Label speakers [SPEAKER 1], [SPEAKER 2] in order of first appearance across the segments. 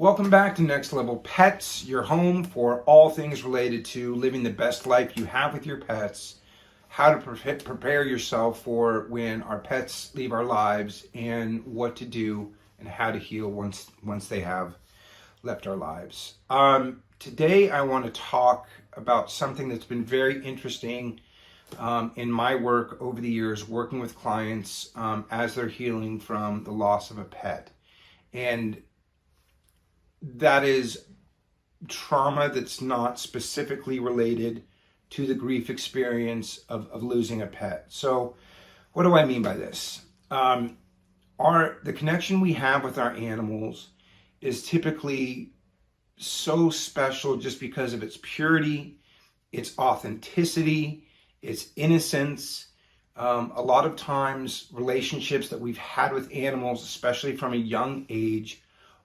[SPEAKER 1] Welcome back to Next Level Pets, your home for all things related to living the best life you have with your pets, how to prepare yourself for when our pets leave our lives, and what to do and how to heal once they have left our lives. Today I want to talk about something that's been very interesting in my work over the years, working with clients as they're healing from the loss of a pet. And that is trauma that's not specifically related to the grief experience of losing a pet. So what do I mean by this? The connection we have with our animals is typically so special just because of its purity, its authenticity, its innocence. A lot of times relationships that we've had with animals, especially from a young age,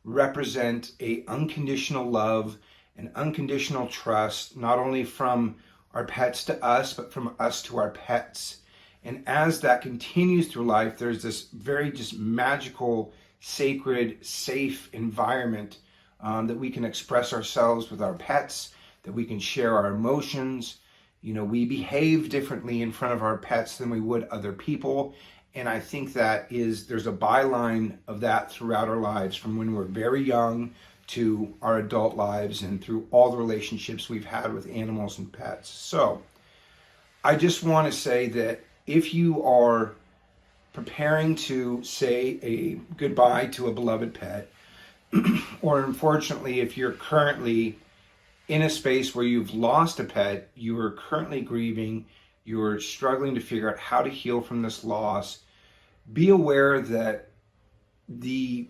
[SPEAKER 1] represent a unconditional love and unconditional trust, not only from our pets to us, but from us to our pets. And as that continues through life, there's this very just magical, sacred, safe environment that we can express ourselves with our pets, that we can share our emotions. You know, we behave differently in front of our pets than we would other people. And I think there's a byline of that throughout our lives, from when we're very young to our adult lives and through all the relationships we've had with animals and pets. So I just want to say that if you are preparing to say a goodbye to a beloved pet, or unfortunately, if you're currently in a space where you've lost a pet, you are currently grieving, you're struggling to figure out how to heal from this loss, be aware that the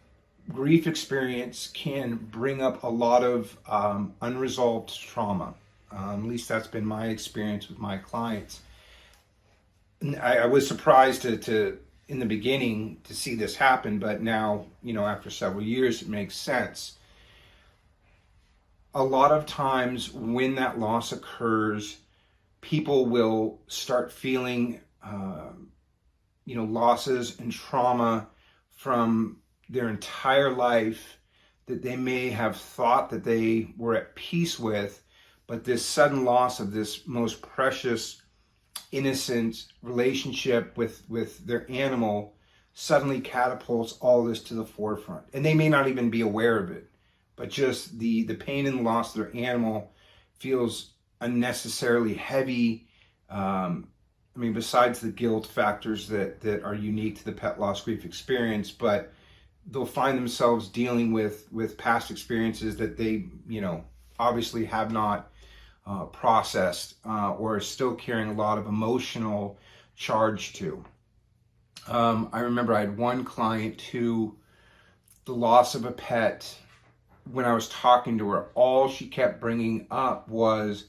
[SPEAKER 1] grief experience can bring up a lot of unresolved trauma. At least that's been my experience with my clients. And I was surprised to in the beginning to see this happen, but now, after several years, it makes sense. A lot of times when that loss occurs, people will start feeling losses and trauma from their entire life that they may have thought that they were at peace with, but this sudden loss of this most precious, innocent relationship with their animal suddenly catapults all this to the forefront. And they may not even be aware of it, but just the pain and loss of their animal feels unnecessarily heavy. Besides the guilt factors that are unique to the pet loss grief experience, but they'll find themselves dealing with past experiences that they, obviously have not processed or are still carrying a lot of emotional charge to. I remember I had one client who, the loss of a pet, when I was talking to her, all she kept bringing up was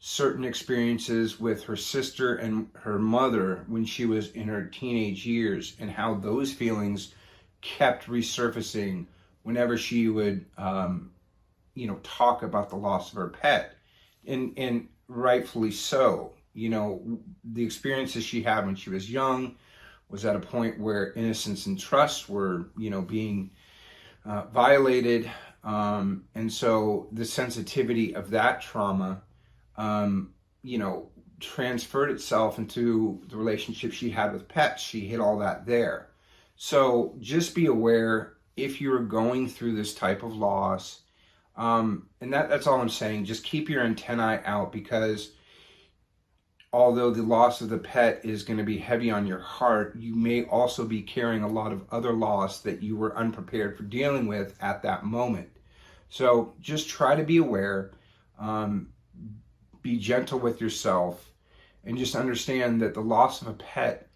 [SPEAKER 1] certain experiences with her sister and her mother when she was in her teenage years, and how those feelings kept resurfacing whenever she would, talk about the loss of her pet. And rightfully so. The experiences she had when she was young was at a point where innocence and trust were, being violated. And so the sensitivity of that trauma transferred itself into the relationship she had with pets. She hid all that there. So just be aware if you're going through this type of loss, and that's all I'm saying. Just keep your antennae out, because although the loss of the pet is going to be heavy on your heart, you may also be carrying a lot of other loss that you were unprepared for dealing with at that moment. So just try to be aware. Be gentle with yourself, and just understand that the loss of a pet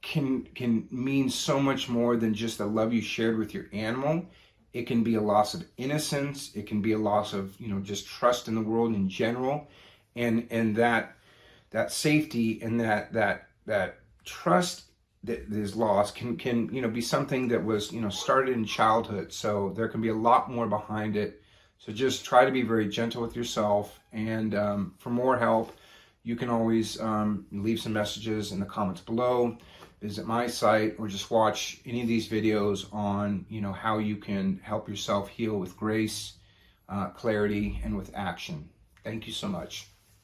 [SPEAKER 1] can mean so much more than just the love you shared with your animal. It can be a loss of innocence. It can be a loss of, just trust in the world in general, and that safety and that trust that is lost can be something that was started in childhood. So there can be a lot more behind it. So just try to be very gentle with yourself. And for more help, you can always leave some messages in the comments below. visit my site or just watch any of these videos on, how you can help yourself heal with grace, clarity, and with action. Thank you so much.